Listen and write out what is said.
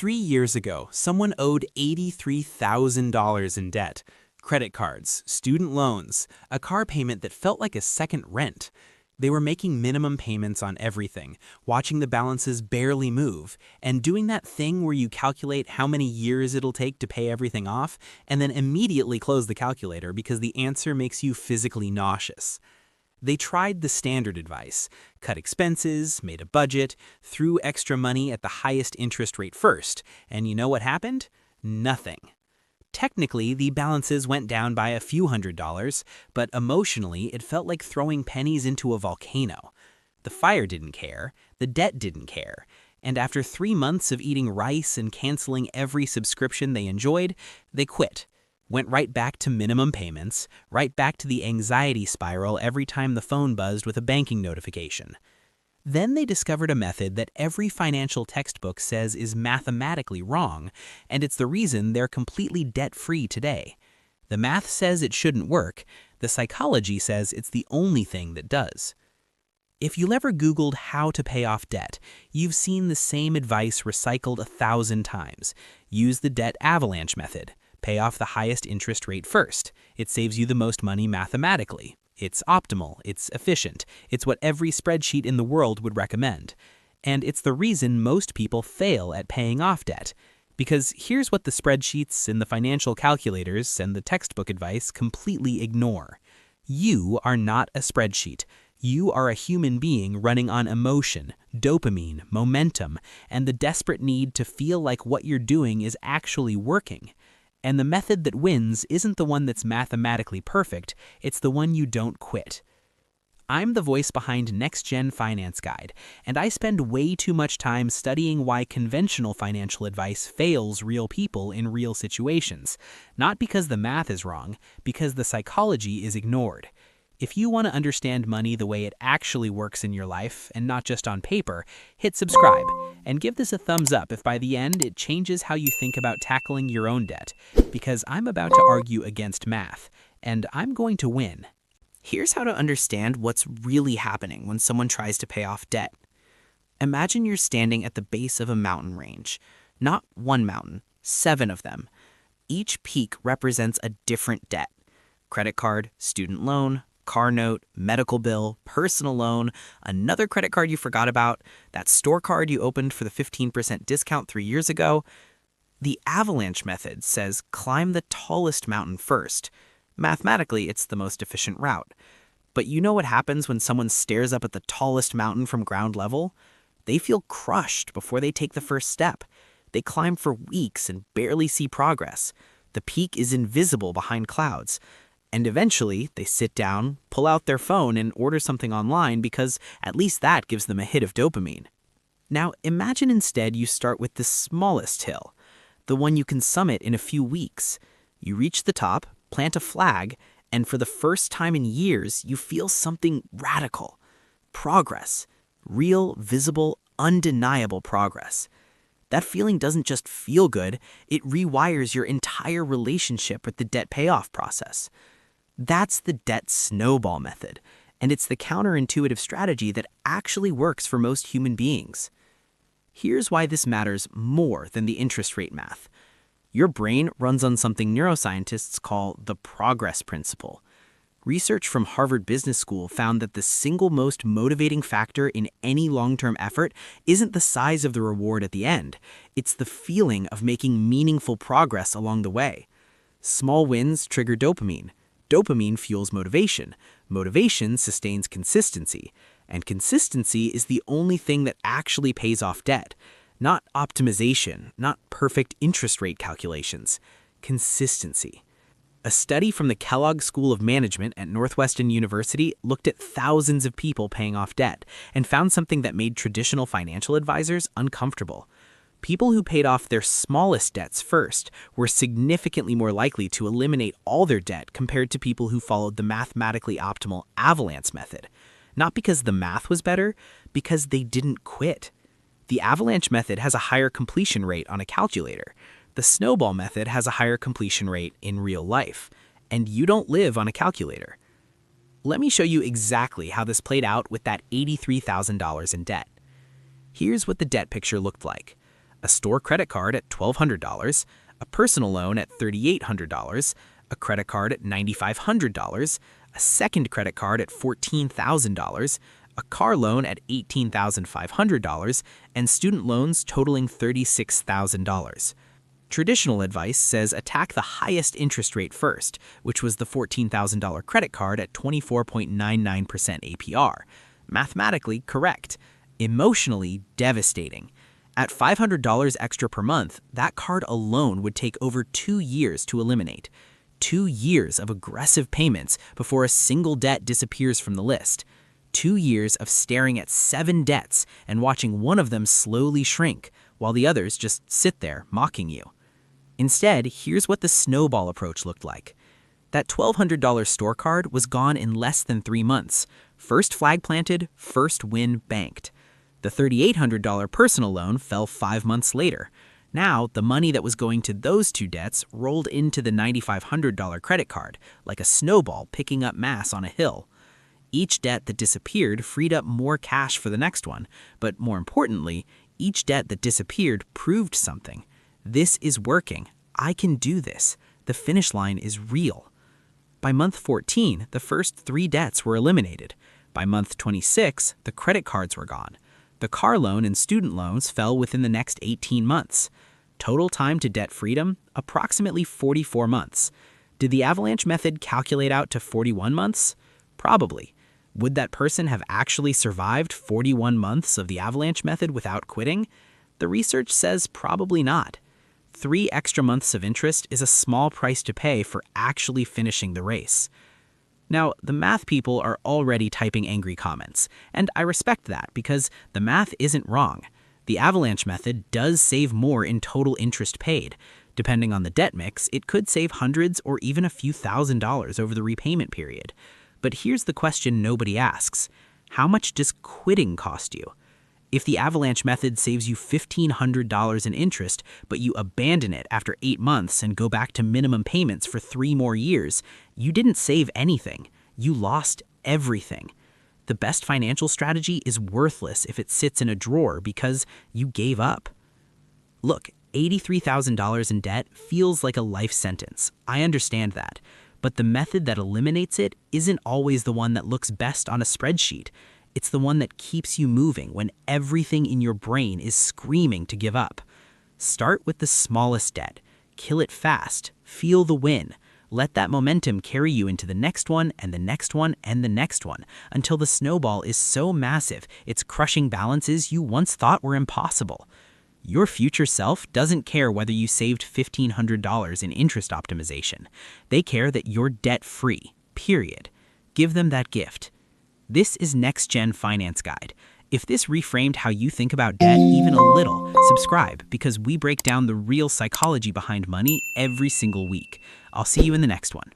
3 years ago, someone owed $83,000 in debt. Credit cards, student loans, a car payment that felt like a second rent. They were making minimum payments on everything, watching the balances barely move, and doing that thing where you calculate how many years it'll take to pay everything off, and then immediately close the calculator because the answer makes you physically nauseous. They tried the standard advice, cut expenses, made a budget, threw extra money at the highest interest rate first, and you know what happened? Nothing. Technically, the balances went down by a few $100s, but emotionally, it felt like throwing pennies into a volcano. The fire didn't care, the debt didn't care, and after 3 months of eating rice and canceling every subscription they enjoyed, they quit. Went right back to minimum payments, right back to the anxiety spiral every time the phone buzzed with a banking notification. Then they discovered a method that every financial textbook says is mathematically wrong, and it's the reason they're completely debt-free today. The math says it shouldn't work, the psychology says it's the only thing that does. If you ever Googled how to pay off debt, you've seen the same advice recycled 1,000 times. Use the debt avalanche method. Pay off the highest interest rate first. It saves you the most money mathematically. It's optimal, it's efficient, it's what every spreadsheet in the world would recommend. And it's the reason most people fail at paying off debt. Because here's what the spreadsheets and the financial calculators and the textbook advice completely ignore. You are not a spreadsheet. You are a human being running on emotion, dopamine, momentum, and the desperate need to feel like what you're doing is actually working. And the method that wins isn't the one that's mathematically perfect, it's the one you don't quit. I'm the voice behind Next Gen Finance Guide, and I spend way too much time studying why conventional financial advice fails real people in real situations. Not because the math is wrong, because the psychology is ignored. If you want to understand money the way it actually works in your life, and not just on paper, hit subscribe, and give this a thumbs up if by the end it changes how you think about tackling your own debt, because I'm about to argue against math, and I'm going to win. Here's how to understand what's really happening when someone tries to pay off debt. Imagine you're standing at the base of a mountain range. Not one mountain, 7 of them. Each peak represents a different debt. Credit card, student loan, car note, medical bill, personal loan, another credit card you forgot about, that store card you opened for the 15% discount 3 years ago. The avalanche method says climb the tallest mountain first. Mathematically, it's the most efficient route. But you know what happens when someone stares up at the tallest mountain from ground level? They feel crushed before they take the first step. They climb for weeks and barely see progress. The peak is invisible behind clouds. And eventually, they sit down, pull out their phone, and order something online because at least that gives them a hit of dopamine. Now, imagine instead you start with the smallest hill, the one you can summit in a few weeks. You reach the top, plant a flag, and for the first time in years, you feel something radical. Progress. Real, visible, undeniable progress. That feeling doesn't just feel good, it rewires your entire relationship with the debt payoff process. That's the debt snowball method, and it's the counterintuitive strategy that actually works for most human beings. Here's why this matters more than the interest rate math. Your brain runs on something neuroscientists call the progress principle. Research from Harvard Business School found that the single most motivating factor in any long-term effort isn't the size of the reward at the end. It's the feeling of making meaningful progress along the way. Small wins trigger dopamine. Dopamine fuels motivation. Motivation sustains consistency. And consistency is the only thing that actually pays off debt. Not optimization, not perfect interest rate calculations. Consistency. A study from the Kellogg School of Management at Northwestern University looked at thousands of people paying off debt and found something that made traditional financial advisors uncomfortable. People who paid off their smallest debts first were significantly more likely to eliminate all their debt compared to people who followed the mathematically optimal avalanche method. Not because the math was better, because they didn't quit. The avalanche method has a higher completion rate on a calculator. The snowball method has a higher completion rate in real life. And you don't live on a calculator. Let me show you exactly how this played out with that $83,000 in debt. Here's what the debt picture looked like. a store credit card at $1,200, a personal loan at $3,800, a credit card at $9,500, a second credit card at $14,000, a car loan at $18,500, and student loans totaling $36,000. Traditional advice says attack the highest interest rate first, which was the $14,000 credit card at 24.99% APR. Mathematically correct. Emotionally devastating. At $500 extra per month, that card alone would take over 2 years to eliminate. 2 years of aggressive payments before a single debt disappears from the list. 2 years of staring at 7 debts and watching one of them slowly shrink, while the others just sit there mocking you. Instead, here's what the snowball approach looked like. That $1,200 store card was gone in less than 3 months. First flag planted, first win banked. The $3,800 personal loan fell 5 months later. Now, the money that was going to those 2 debts rolled into the $9,500 credit card, like a snowball picking up mass on a hill. Each debt that disappeared freed up more cash for the next one, but more importantly, each debt that disappeared proved something. This is working. I can do this. The finish line is real. By month 14, the first 3 debts were eliminated. By month 26, the credit cards were gone. The car loan and student loans fell within the next 18 months. Total time to debt freedom, approximately 44 months. Did the avalanche method calculate out to 41 months? Probably. Would that person have actually survived 41 months of the avalanche method without quitting? The research says probably not. 3 extra months of interest is a small price to pay for actually finishing the race. Now, the math people are already typing angry comments, and I respect that because the math isn't wrong. The avalanche method does save more in total interest paid. Depending on the debt mix, it could save hundreds or even a few $1,000s over the repayment period. But here's the question nobody asks. How much does quitting cost you? If the avalanche method saves you $1,500 in interest, but you abandon it after 8 months and go back to minimum payments for 3 more years, you didn't save anything. You lost everything. The best financial strategy is worthless if it sits in a drawer because you gave up. Look, $83,000 in debt feels like a life sentence. I understand that. But the method that eliminates it isn't always the one that looks best on a spreadsheet. It's the one that keeps you moving when everything in your brain is screaming to give up. Start with the smallest debt. Kill it fast. Feel the win. Let that momentum carry you into the next one and the next one and the next one until the snowball is so massive it's crushing balances you once thought were impossible. Your future self doesn't care whether you saved $1,500 in interest optimization. They care that you're debt-free, period. Give them that gift. This is Next Gen Finance Guide. If this reframed how you think about debt even a little, subscribe because we break down the real psychology behind money every single week. I'll see you in the next one.